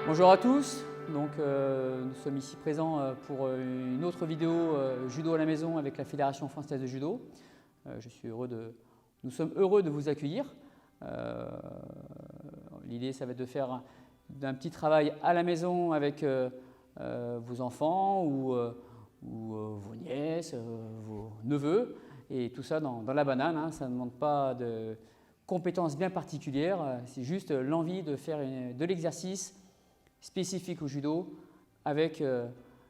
Bonjour à tous, donc, nous sommes ici présents pour une autre vidéo judo à la maison avec la Fédération française de judo. Nous sommes heureux de vous accueillir. L'idée, ça va être de faire un petit travail à la maison avec vos enfants ou vos nièces, vos neveux, et tout ça dans la banane, hein. Ça ne demande pas de compétences bien particulières, c'est juste l'envie de faire de l'exercice spécifique au judo avec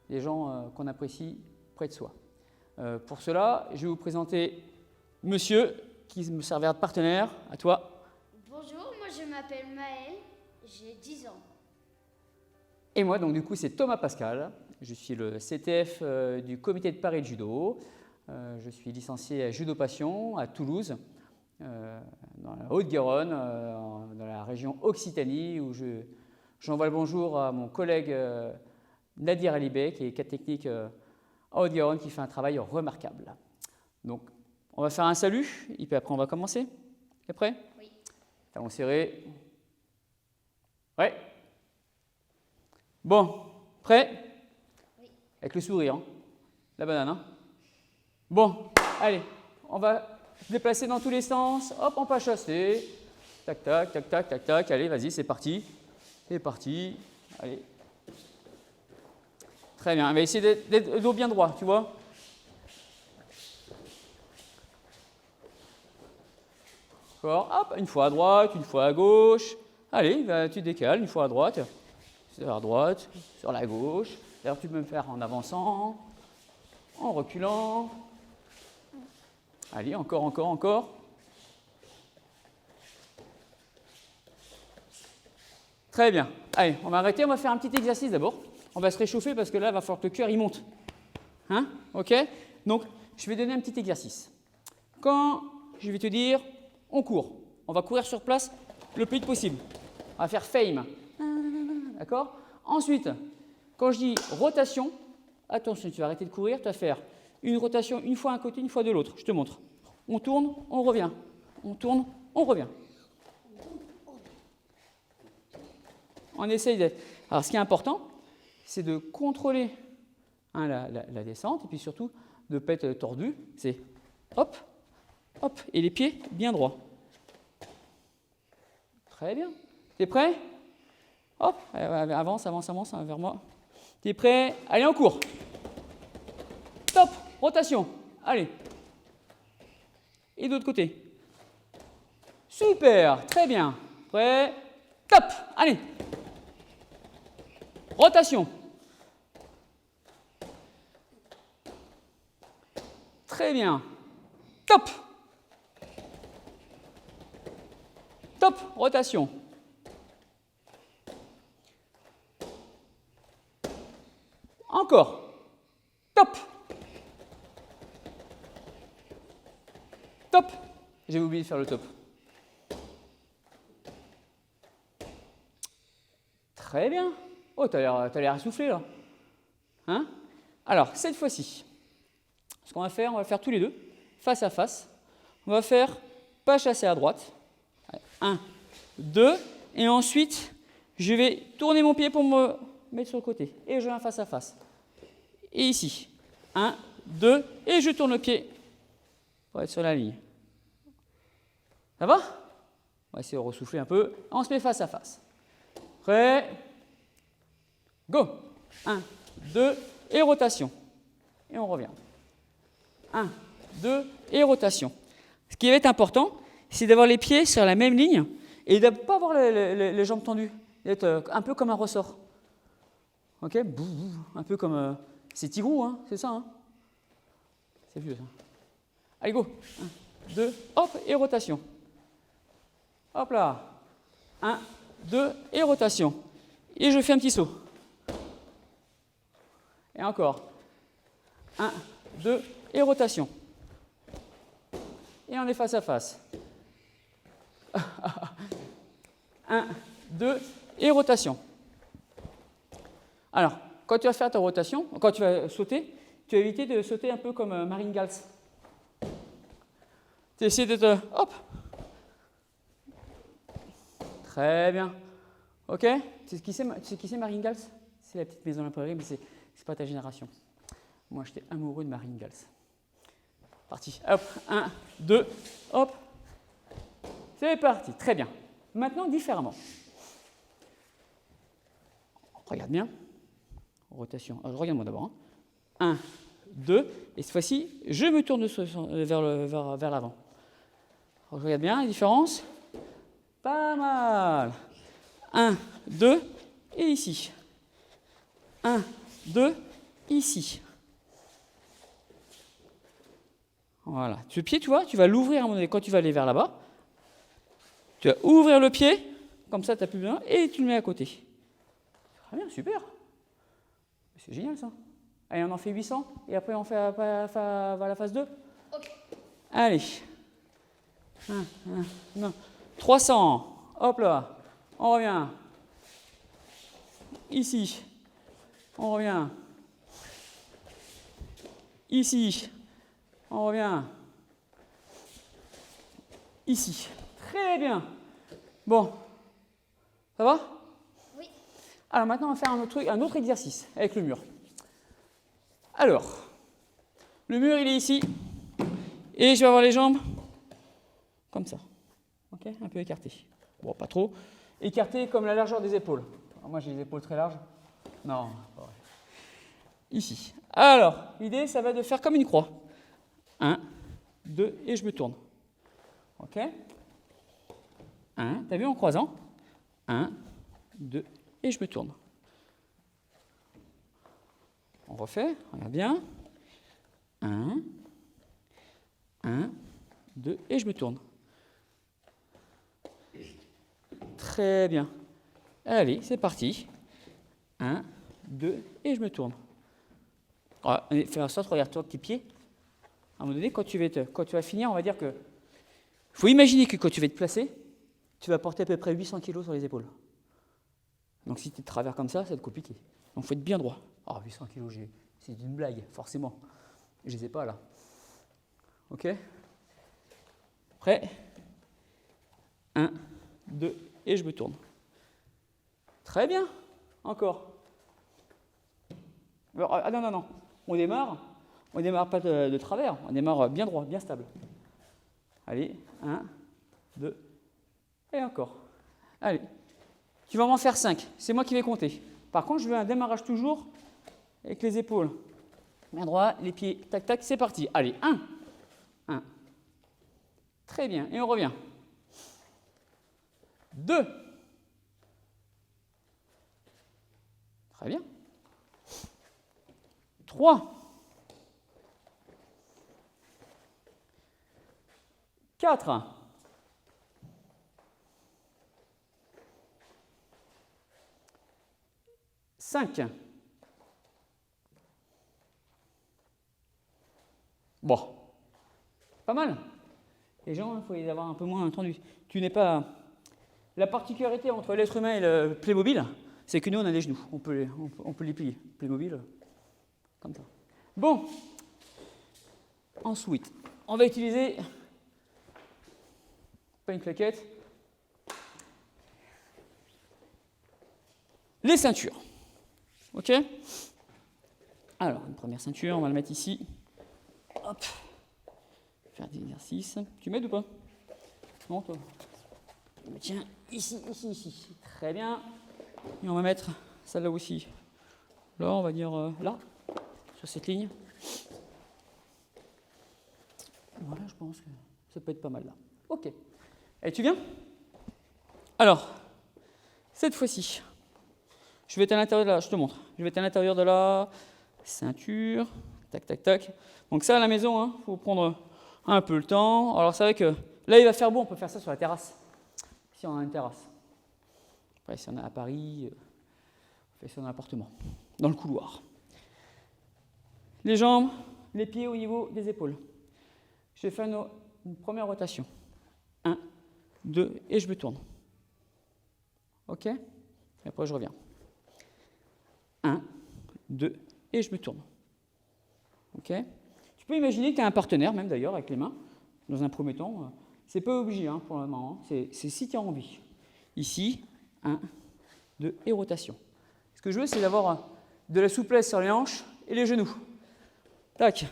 des gens qu'on apprécie près de soi. Pour cela, je vais vous présenter monsieur qui me servira de partenaire. À toi. Bonjour, moi je m'appelle Maëlle, j'ai 10 ans. Et moi, donc du coup, c'est Thomas Pascal. Je suis le CTF du comité de Paris de judo. Je suis licencié à Judo Passion à Toulouse, dans la Haute-Garonne, dans la région Occitanie, où j'envoie le bonjour à mon collègue Nadir Alibek, qui est cadre technique à Haute-Garonne, qui fait un travail remarquable. Donc, on va faire un salut, et puis après on va commencer. T'es prêt? Oui. Talons serrés. Ouais. Bon, prêt? Oui. Avec le sourire, hein. La banane, hein. Bon, allez, on va se déplacer dans tous les sens. Hop, en pas chassé. Tac, tac, tac, tac, tac, tac. Allez, vas-y, c'est parti. C'est parti. Allez. Très bien. On va essayer d'être dos bien droit, tu vois. Encore. Hop, une fois à droite, une fois à gauche. Allez, tu décales, une fois à droite. Sur la droite, sur la gauche. D'ailleurs, tu peux me faire en avançant, en reculant. Allez, encore, encore, encore. Très bien. Allez, on va arrêter, on va faire un petit exercice d'abord. On va se réchauffer parce que là, il va falloir que le cœur il monte. Hein? OK? Donc, je vais donner un petit exercice. Quand je vais te dire, on court. On va courir sur place le plus vite possible. On va faire fame. D'accord? Ensuite, quand je dis rotation, attention, tu vas arrêter de courir, tu vas faire une rotation une fois d'un côté, une fois de l'autre. Je te montre. On tourne, on revient. On tourne, on revient. On essaye d'être. Alors, ce qui est important, c'est de contrôler la descente et puis surtout de ne pas être tordu. C'est hop, hop, et les pieds bien droits. Très bien. T'es prêt? Hop, avance, avance, avance vers moi. T'es prêt? Allez, on court. Top, rotation. Allez. Et de l'autre côté. Super, très bien. Prêt? Top, allez. Rotation. Très bien. Top. Top, rotation. Encore. Top. Top. J'ai oublié de faire le top. Très bien. Oh, t'as l'air essoufflé là. Hein? Alors, cette fois-ci, ce qu'on va faire, on va le faire tous les deux, face à face. On va faire pas chasser à droite. 1, 2, et ensuite, je vais tourner mon pied pour me mettre sur le côté. Et je viens face à face. Et ici, 1, 2, et je tourne le pied pour être sur la ligne. Ça va? On va essayer de ressouffler un peu. On se met face à face. Prêt? Go! 1, 2, et rotation. Et on revient. 1, 2, et rotation. Ce qui va être important, c'est d'avoir les pieds sur la même ligne et de ne pas avoir les jambes tendues. D'être un peu comme un ressort. Ok? Un peu comme. C'est Tigrou, hein? C'est ça, hein? C'est vieux, ça. Allez, go! 1, 2, hop, et rotation. Hop là! 1, 2, et rotation. Et je fais un petit saut. Et encore. 1, 2, et rotation. Et on est face à face. 1, 2, et rotation. Alors, quand tu vas faire ta rotation, quand tu vas sauter, tu vas éviter de sauter un peu comme Marine Gals. Tu essaies de te... Hop. Très bien. Ok? Tu sais qui c'est Marine Gals? C'est la petite maison de la prairie, mais c'est pas ta génération. Moi, j'étais amoureux de Marine Gals. Parti. Hop, 1, 2, hop. C'est parti. Très bien. Maintenant, différemment. Regarde bien. Rotation. Alors, regarde-moi d'abord. 1, 2. Et cette fois-ci, je me tourne vers l'avant. Regarde bien la différence. Pas mal. 1, 2. Et ici. 1, 2. Ici. Voilà. Ce pied, tu vois, tu vas l'ouvrir à un moment donné quand tu vas aller vers là-bas. Tu vas ouvrir le pied. Comme ça, tu n'as plus besoin. Et tu le mets à côté. Très bien, super. C'est génial ça. Allez, on en fait 800 et après on fait la phase 2. Ok. Allez. 300. Hop là. On revient. Ici. On revient. Ici. On revient. Ici. Très bien. Bon. Ça va? Oui. Alors maintenant, on va faire un autre exercice avec le mur. Alors, le mur, il est ici. Et je vais avoir les jambes comme ça. Ok? Un peu écartées. Bon, pas trop. Écartées comme la largeur des épaules. Alors, moi, j'ai les épaules très larges. Non, pas vrai. Ici. Alors, l'idée, ça va être de faire comme une croix. 1, 2, et je me tourne. Ok? 1, t'as vu en croisant? 1, 2, et je me tourne. On refait, regarde bien. 1, 2, et je me tourne. Très bien. Allez, c'est parti. 1, 2, et je me tourne. Fais en sorte, regarde toi tes pieds. À un moment donné, quand tu vas finir, on va dire que... Il faut imaginer que quand tu vas te placer, tu vas porter à peu près 800 kg sur les épaules. Donc si tu es de travers comme ça va être compliqué. Donc il faut être bien droit. 800 kg, c'est une blague, forcément. Je ne les ai pas là. Ok? Prêt? 1, 2, et je me tourne. Très bien. Encore. Alors, non. On démarre pas de travers, on démarre bien droit, bien stable. Allez, 1, 2, et encore. Allez, tu vas m'en faire 5, c'est moi qui vais compter. Par contre, je veux un démarrage toujours avec les épaules. Bien droit, les pieds, tac, tac, c'est parti. Allez, 1. Très bien, et on revient. 2. Très bien. 3. 4. 5. Bon, pas mal. Les gens, il faut les avoir un peu moins entendus. Tu n'es pas... La particularité entre l'être humain et le Playmobil, c'est que nous, on a des genoux. On peut les plier. Playmobil, comme ça. Bon. Ensuite, on va utiliser... Pas une claquette. Les ceintures. Ok? Alors, une première ceinture, on va la mettre ici. Hop. Faire des exercices. Tu m'aides ou pas? Non, toi? Tiens, ici. Très bien. Et on va mettre celle-là aussi. Là, on va dire là, sur cette ligne. Voilà, je pense que ça peut être pas mal là. Ok. Et tu viens? Alors, cette fois-ci, je vais être à l'intérieur de la... Je te montre. Je vais être à l'intérieur de la ceinture. Tac, tac, tac. Donc ça, à la maison, il faut prendre un peu le temps. Alors, c'est vrai que là, il va faire beau. On peut faire ça sur la terrasse. Si on a une terrasse. Après, si on est à Paris, on fait ça dans l'appartement. Dans le couloir. Les jambes, les pieds au niveau des épaules. Je vais faire une première rotation. 1, 2, et je me tourne. Ok? Et après, je reviens. 1, 2, et je me tourne. Ok? Tu peux imaginer que tu as un partenaire, même d'ailleurs, avec les mains, dans un premier temps. C'est pas obligé pour le moment. C'est si tu as envie. Ici, 1, 2 et rotation. Ce que je veux, c'est d'avoir de la souplesse sur les hanches et les genoux. Tac.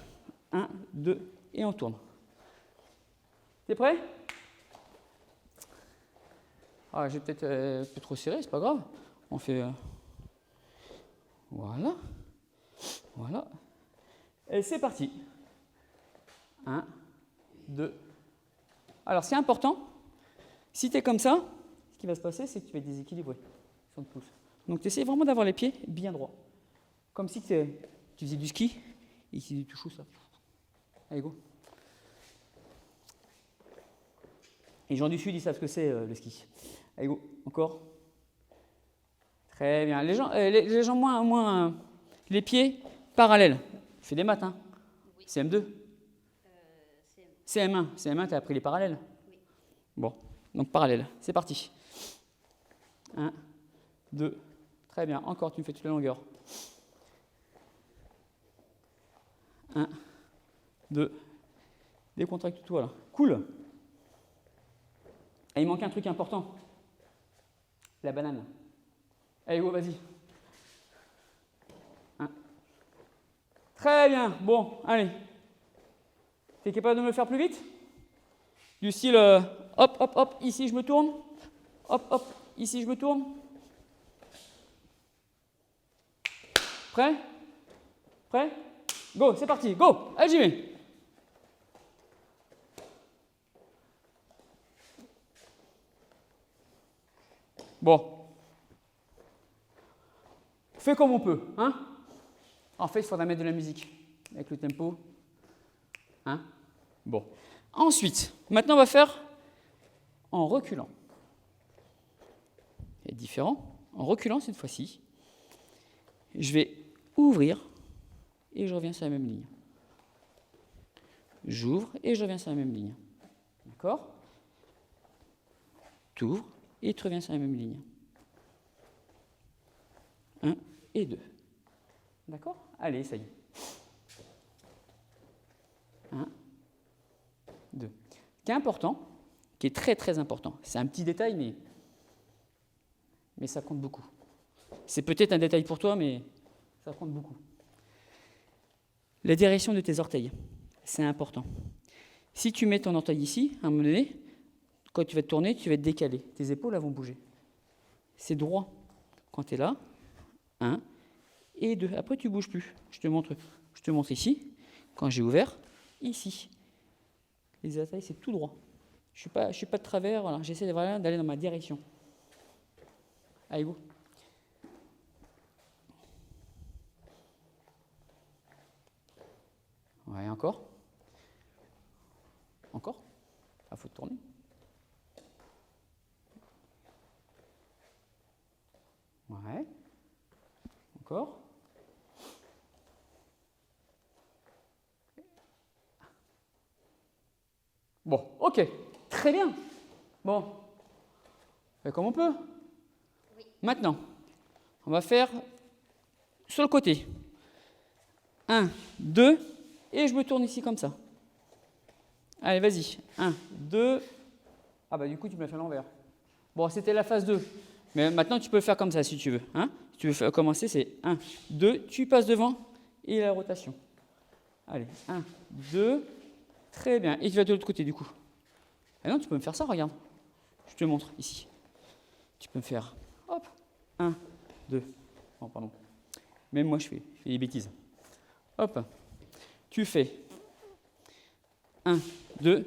1, 2 et on tourne. T'es prêt? Ah, j'ai peut-être un peu trop serré, c'est pas grave. On fait... Voilà. Voilà. Et c'est parti. 1, 2. Alors, ce qui est important, si tu es comme ça, ce qui va se passer, c'est que tu vas être déséquilibré. Si on te pousse. Donc, tu essaies vraiment d'avoir les pieds bien droits. Comme si tu faisais du ski et que tu choues ça. Allez, go. Les gens du Sud, ils savent ce que c'est le ski. Allez, go. Encore. Très bien. Les gens moins les pieds parallèles. Tu fais des maths, hein? Oui. CM2 CM1. CM1, tu as appris les parallèles? Oui. Bon, donc parallèle. C'est parti. 1, 2. Très bien. Encore, tu me fais toute la longueur. 1, 2. Décontracte-toi là. Cool. Et il manque un truc important. La banane. Allez, go, vas-y. 1. Très bien. Bon, allez. Tu es capable de me le faire plus vite? Du style, hop, hop, hop, ici je me tourne. Hop, hop, ici je me tourne. Prêt? Prêt? Go, c'est parti, go, allez, j'y vais. Bon. Fais comme on peut, hein? En fait, il faudra mettre de la musique avec le tempo. Hein? Bon. Ensuite, maintenant, on va faire en reculant. C'est différent. En reculant cette fois-ci, je vais ouvrir et je reviens sur la même ligne. J'ouvre et je reviens sur la même ligne. D'accord? Tu ouvres et tu reviens sur la même ligne. 1 et 2. D'accord? Allez, ça y est. 1, 2. Ce qui est important, qui est très très important, c'est un petit détail, mais ça compte beaucoup. C'est peut-être un détail pour toi, mais ça compte beaucoup. La direction de tes orteils, c'est important. Si tu mets ton orteil ici, à un moment donné, quand tu vas te tourner, tu vas te décaler. Tes épaules elles vont bouger. C'est droit. Quand tu es là, 1 et 2. Après, tu ne bouges plus. Je te montre ici. Quand j'ai ouvert, ici. Les orteils, c'est tout droit. Je ne suis pas de travers. Voilà. J'essaie d'aller dans ma direction. Allez, go. Ouais, encore. Encore. Il faut tourner. Ouais. Encore. Bon, ok. Très bien. Bon. On fait comme on peut. Oui. Maintenant, on va faire sur le côté. 1, 2, et je me tourne ici comme ça. Allez, vas-y. 1, 2. Ah bah du coup, tu me l'as fait à l'envers. Bon, c'était la phase 2. Mais maintenant, tu peux le faire comme ça si tu veux. Hein? Si tu veux commencer, c'est 1, 2, tu passes devant et la rotation. Allez, 1, 2, très bien. Et tu vas de l'autre côté du coup. Ah non, tu peux me faire ça, regarde. Je te montre ici. Tu peux me faire, hop, 1, 2. Oh, pardon. Même moi, je fais des bêtises. Hop, tu fais 1, 2,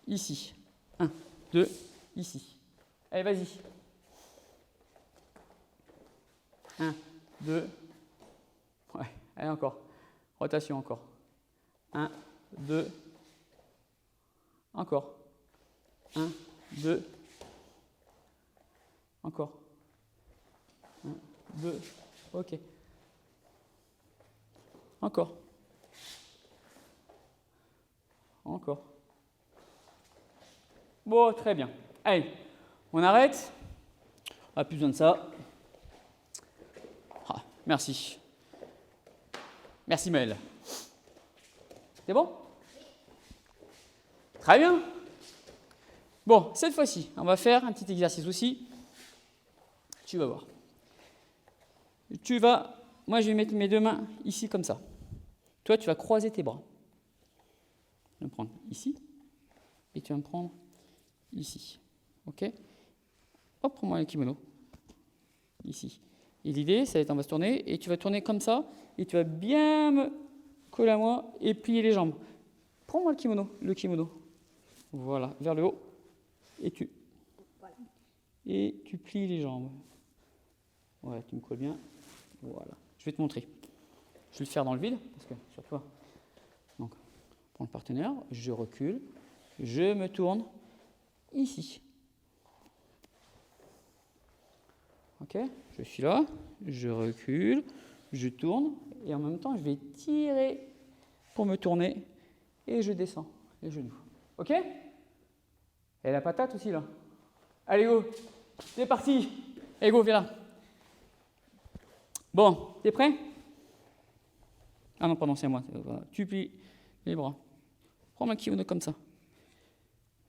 ici. 1, 2, ici. Allez, vas-y. 1, 2. Ouais, allez, encore. Rotation, encore. 1, 2. Encore. 1, 2. Encore. 1, 2. Ok. Encore. Encore. Bon, très bien. Allez, on arrête. On n'a plus besoin de ça. Ah, merci. Merci Maëlle. C'est bon? Très bien. Bon, cette fois-ci, on va faire un petit exercice aussi. Tu vas voir. Moi, je vais mettre mes deux mains ici comme ça. Toi, tu vas croiser tes bras. Tu vas me prendre ici et tu vas me prendre ici. OK? Hop, prends-moi le kimono. Ici. Et l'idée, ça va être, on va se tourner et tu vas tourner comme ça et tu vas bien me coller à moi et plier les jambes. Prends-moi le kimono. Voilà, vers le haut. Et tu plies les jambes. Ouais, tu me colles bien. Voilà. Je vais te montrer. Je vais le faire dans le vide, parce que sur toi. Donc, prends le partenaire, je recule, je me tourne ici. Ok, je suis là, je recule, je tourne, et en même temps, je vais tirer pour me tourner, et je descends les genoux. Ok? Et la patate aussi, là. Allez, go! C'est parti! Allez, go, viens là. Bon, t'es prêt? Ah non, pardon, c'est moi. Tu plies les bras. Prends-moi le kimono comme ça.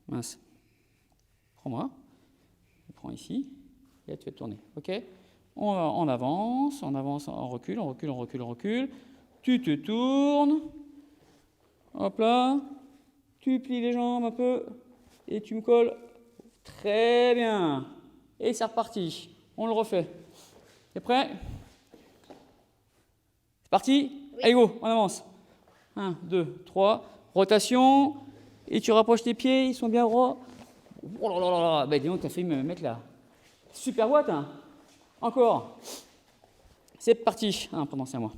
Mince. Prends-moi. Je prends ici. Et là, tu vas tourner. OK? On avance, on recule, on recule, on recule, on recule. Tu te tournes. Hop là. Tu plies les jambes un peu. Et tu me colles. Très bien. Et c'est reparti. On le refait. T'es prêt? C'est parti? Oui. Allez, go, on avance. 1, 2, 3. Rotation. Et tu rapproches tes pieds, ils sont bien droits. Oh là là là là. Ben, dis donc, t'as fait me mettre là. Super watt, hein. Encore. C'est parti. Ah, pardon, c'est à moi.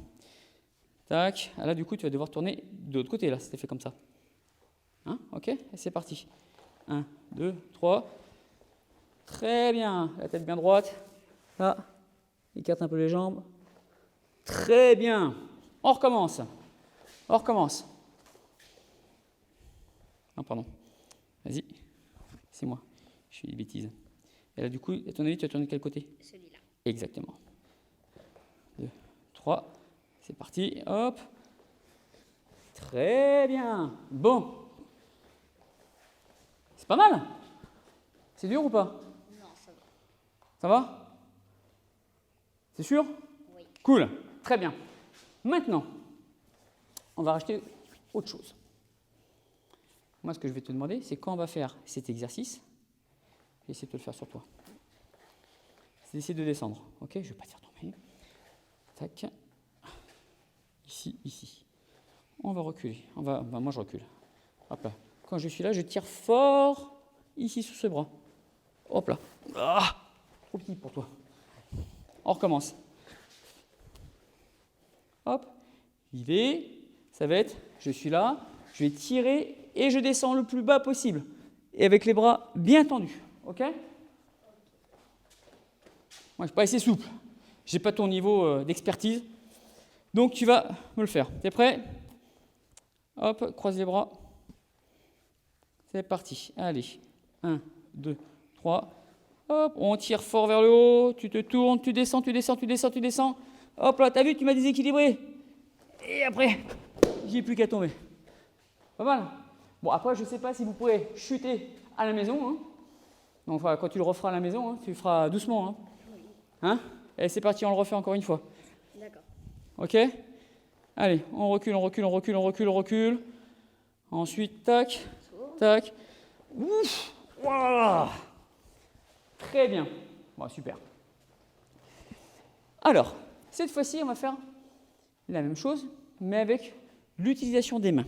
Tac. Ah, là, du coup, tu vas devoir tourner de l'autre côté, là, c'était fait comme ça. Hein? OK? Et c'est parti. 1, 2, 3. Très bien. La tête bien droite. Là. Écarte un peu les jambes. Très bien. On recommence. On recommence. Ah, pardon. Vas-y. C'est moi. Je fais des bêtises. Et là, du coup, à ton avis, tu vas tourner de quel côté? Celui-là. Exactement. 2, 3. C'est parti. Hop. Très bien. Bon. C'est pas mal. C'est dur ou pas? Non, ça va. Ça va? C'est sûr? Oui. Cool. Très bien. Maintenant, on va rajouter autre chose. Moi, ce que je vais te demander, c'est quand on va faire cet exercice, je vais essayer de te le faire sur toi. C'est d'essayer de descendre. Ok? Je ne vais pas te faire tomber. Tac. Ici, ici. On va reculer. Moi, je recule. Hop là. Quand je suis là, je tire fort ici sous ce bras. Hop là. Ah, trop petit pour toi. On recommence. Hop. Ça va être, je suis là, je vais tirer et je descends le plus bas possible. Et avec les bras bien tendus. Ok? Moi, je ne suis pas assez souple. Je n'ai pas ton niveau d'expertise. Donc, tu vas me le faire. Tu es prêt? Hop, croise les bras. C'est parti. Allez. 1, 2, 3. Hop, on tire fort vers le haut. Tu te tournes, tu descends, tu descends, tu descends, tu descends. Hop là, t'as vu, tu m'as déséquilibré. Et après, j'ai plus qu'à tomber. Pas mal. Bon, après, je ne sais pas si vous pourrez chuter à la maison. Hein. Donc, quand tu le referas à la maison, hein, tu le feras doucement. Hein. Oui. Hein? Et c'est parti, on le refait encore une fois. D'accord. Ok? Allez, on recule, on recule, on recule, on recule, on recule. Ensuite, tac, tac. Ouf! Voilà. Très bien. Bon, super. Alors, cette fois-ci, on va faire la même chose, mais avec l'utilisation des mains.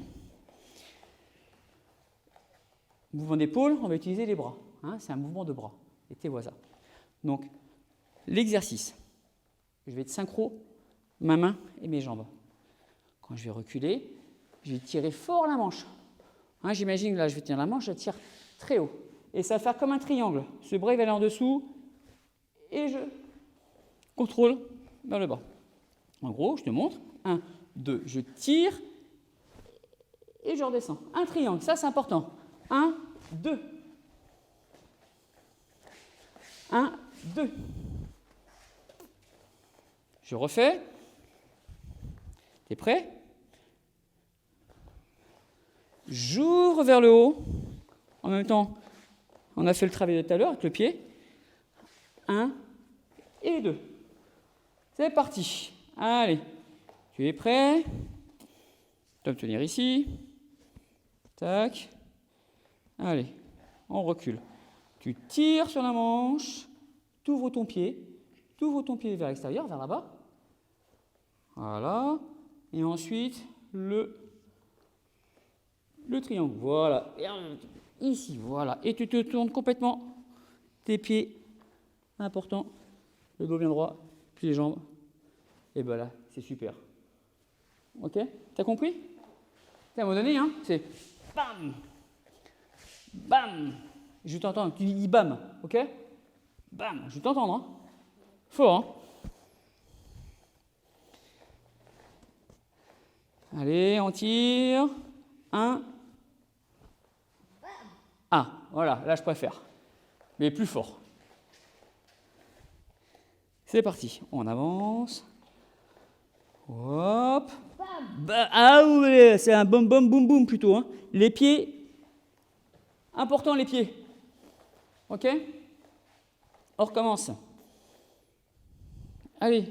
Mouvement d'épaule, on va utiliser les bras. Hein, c'est un mouvement de bras. Et tes voisins. Donc, l'exercice. Je vais être synchro, ma main et mes jambes. Quand je vais reculer, je vais tirer fort la manche. Hein, j'imagine que là, je vais tenir la manche, je tire très haut. Et ça va faire comme un triangle. Ce bras, il va aller en dessous. Et je contrôle vers le bas. En gros, je te montre. 1, 2, je tire. Et je redescends. Un triangle, ça c'est important. 1, 2. 1, 2. Je refais. T'es prêt? J'ouvre vers le haut. En même temps, on a fait le travail de tout à l'heure avec le pied. 1 et 2. C'est parti. Allez, tu es prêt? Tu vas me tenir ici. Tac. Allez, on recule. Tu tires sur la manche, tu ouvres ton pied vers l'extérieur, vers là-bas. Voilà. Et ensuite, le triangle. Voilà. Et ici, voilà. Et tu te tournes complètement. Tes pieds, important. Le dos bien droit, puis les jambes. Et ben là, c'est super. Ok? T'as compris? À un moment donné, hein, c'est bam, bam. Je t'entends. Tu dis bam, ok? Bam. Je t'entends, hein? Fort, hein? Allez, on tire. 1. Ah, voilà, là je préfère. Mais plus fort. C'est parti. On avance. Hop. Ah oui, c'est un bom bom boum boum plutôt. Hein. Les pieds. Important les pieds. Ok? On recommence. Allez.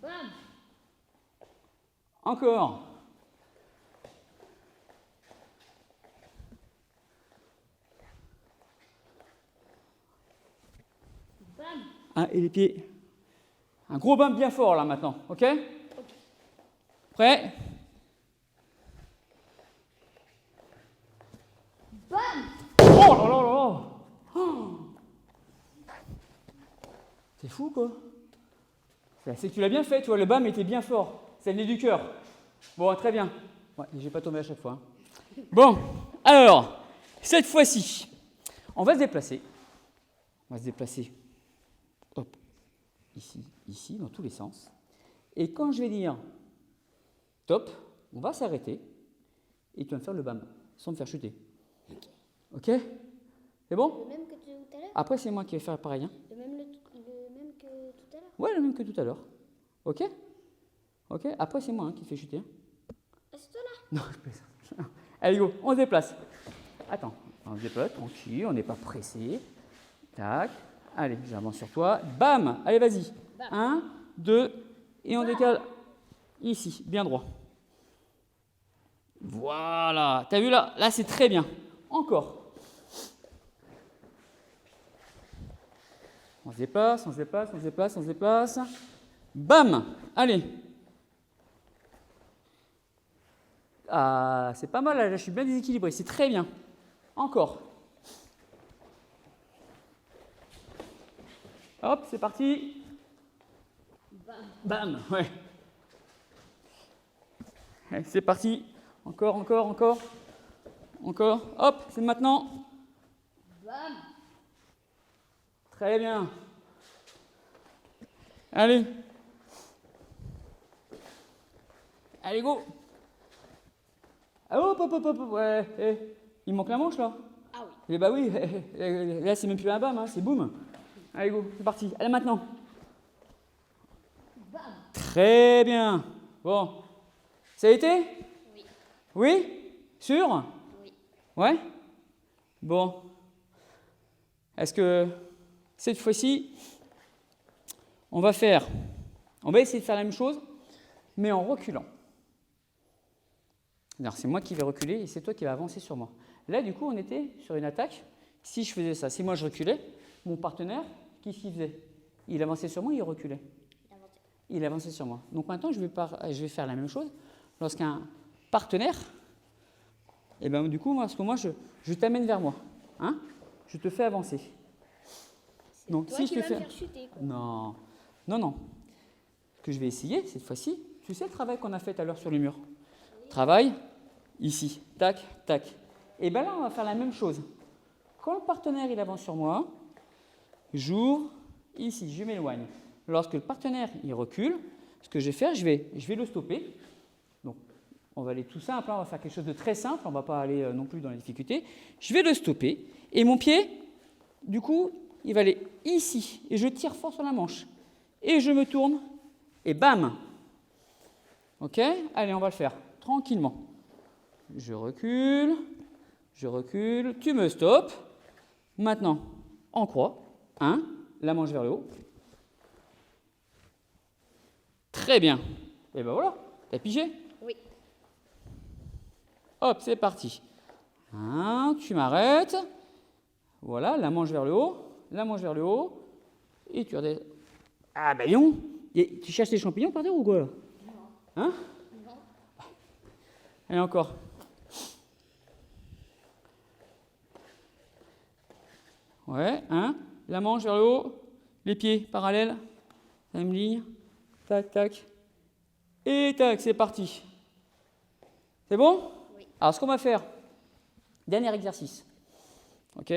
Bam. Encore. Bam. Ah, et les pieds. Un gros bam bien fort là maintenant. Ok? Prêt? Bam. Oh là là là! Oh. C'est fou quoi. C'est que tu l'as bien fait, tu vois, le bam était bien fort. Ça venait du cœur. Bon, très bien. Ouais, j'ai pas tombé à chaque fois. Hein. Bon, alors, cette fois-ci, on va se déplacer. On va se déplacer. Hop. Ici, ici, dans tous les sens. Et quand je vais dire top, on va s'arrêter. Et tu vas me faire le bam, sans me faire chuter. Ok? C'est bon? Le même que tout à l'heure? Après, c'est moi qui vais faire pareil. Hein. Le même que tout à l'heure? Ouais, le même que tout à l'heure. Ok? Ok? Après, c'est moi hein, qui fais chuter. Hein. Ah, c'est toi là? Non, je plaisante. Allez, go, on se déplace. Attends, on se déplace, tranquille, on n'est pas pressé. Tac. Allez, j'avance sur toi. Bam! Allez, vas-y. 1, 2, et on décale ici, bien droit. Voilà. T'as vu là? Là, c'est très bien. Encore. On se déplace, on se déplace, on se déplace, on se déplace. Bam! Allez. Ah, c'est pas mal, là, je suis bien déséquilibré, c'est très bien. Encore. Hop, c'est parti. Bam. Bam, ouais. Allez, c'est parti. Encore, encore, encore. Encore. Hop, c'est maintenant. Bam. Très bien. Allez. Allez, go. Ah, hop, hop, hop, hop, ouais. Il manque la manche, là. Ah oui. Eh bah oui, là, c'est même plus un bam, hein, c'est boum. Allez, go, c'est parti. Allez, maintenant. Bam. Très bien. Bon. Ça a été? Oui. Oui? Sûr? Oui. Ouais? Bon. Est-ce que cette fois-ci, on va essayer de faire la même chose, mais en reculant. Alors, c'est moi qui vais reculer et c'est toi qui vas avancer sur moi. Là, du coup, on était sur une attaque. Si je faisais ça, si moi je reculais, mon partenaire, qu'est-ce qu'il faisait? Il avançait sur moi, il reculait. Il avançait sur moi. Donc maintenant, je vais faire la même chose. Lorsqu'un partenaire, et ben du coup, moi, je t'amène vers moi. Hein? Je te fais avancer. Donc, Toi si qui je te vas fais... me faire chuter, quoi. Non, non, non. Ce que je vais essayer, cette fois-ci, tu sais le travail qu'on a fait tout à l'heure sur le mur? Travail, ici, tac, tac. Et bien là, on va faire la même chose. Quand le partenaire il avance sur moi, j'ouvre, ici, je m'éloigne. Lorsque le partenaire il recule, ce que je vais faire, je vais le stopper. Donc, on va aller tout simple, hein, on va faire quelque chose de très simple, on ne va pas aller non plus dans les difficultés. Je vais le stopper et mon pied, du coup, il va aller ici et je tire fort sur la manche. Et je me tourne et bam! Ok? Allez, on va le faire tranquillement. Je recule, tu me stoppes. Maintenant, en croix. 1, la manche vers le haut. Très bien. Et ben voilà, t'as pigé? Oui. Hop, c'est parti. Tu m'arrêtes. Voilà, la manche vers le haut, la manche vers le haut. Et tu redescends. Ah ben non. Tu cherches les champignons par terre ou quoi là? Non. Hein? Non. Et encore. Ouais, la manche vers le haut, les pieds parallèles, même ligne, tac, tac, et tac, c'est parti. C'est bon? Oui. Alors, ce qu'on va faire, dernier exercice. Ok?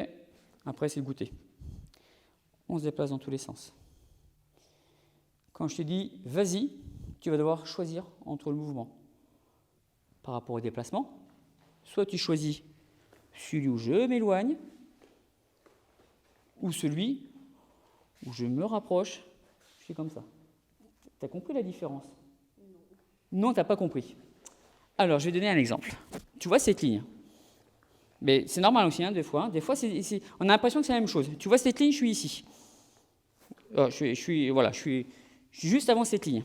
Après, c'est le goûter. On se déplace dans tous les sens. Quand je te dis vas-y, tu vas devoir choisir entre le mouvement par rapport au déplacement. Soit tu choisis celui où je m'éloigne, ou celui où je me rapproche, je fais comme ça. Tu as compris la différence? Non, tu n'as pas compris. Alors, je vais donner un exemple. Tu vois cette ligne? Mais c'est normal aussi, des fois. Des fois, on a l'impression que c'est la même chose. Tu vois cette ligne, je suis ici. Je suis juste avant cette ligne.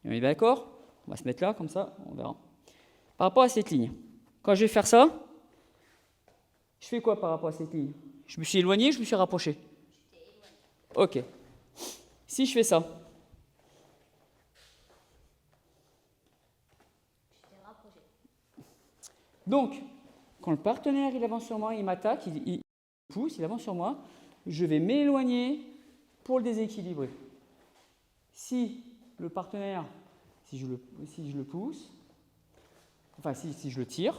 On est d'accord? On va se mettre là, comme ça, on verra. Par rapport à cette ligne, quand je vais faire ça, je fais quoi par rapport à cette ligne? Je me suis éloigné, je me suis rapproché. Ok. Si je fais ça. Donc, quand le partenaire il avance sur moi, il m'attaque, il pousse, il avance sur moi, je vais m'éloigner pour le déséquilibrer. Si le partenaire, si je le pousse, enfin si je le tire,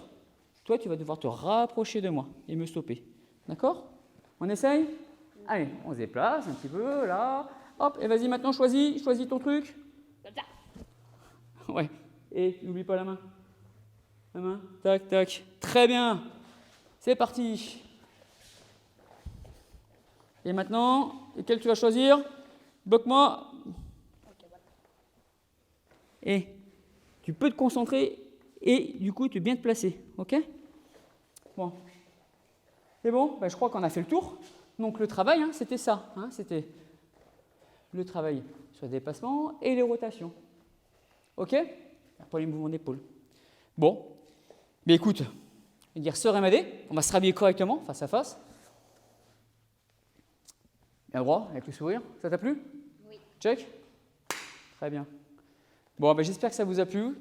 toi tu vas devoir te rapprocher de moi et me stopper. D'accord? On essaye? Allez, on se déplace un petit peu, là. Hop, et vas-y maintenant, choisis ton truc. Comme ça. Ouais, et n'oublie pas la main. La main, tac, tac. Très bien. C'est parti. Et maintenant, lequel tu vas choisir? Bloque-moi. Et tu peux te concentrer et du coup, tu bien te placer. Ok? Bon. C'est bon? Ben, je crois qu'on a fait le tour. Donc le travail, c'était ça. C'était le travail sur les déplacements et les rotations. Ok? Pour les mouvements d'épaule. Bon. Mais écoute, je vais dire sœur Amadé, on va se rhabiller correctement, face à face. Bien droit, avec le sourire. Ça t'a plu? Oui. Check? Très bien. Bon, ben, j'espère que ça vous a plu.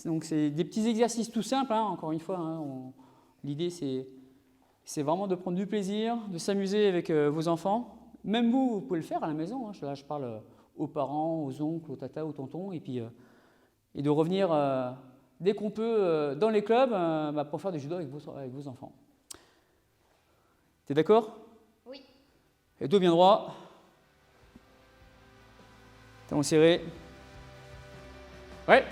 Donc c'est des petits exercices tout simples, encore une fois. L'idée, c'est vraiment de prendre du plaisir, de s'amuser avec vos enfants. Même vous pouvez le faire à la maison. Là, je parle aux parents, aux oncles, aux tatas, aux tontons, et puis et de revenir dès qu'on peut dans les clubs pour faire du judo avec vos enfants. T'es d'accord? Oui. Et dos bien droit. Talons serrés. Ouais.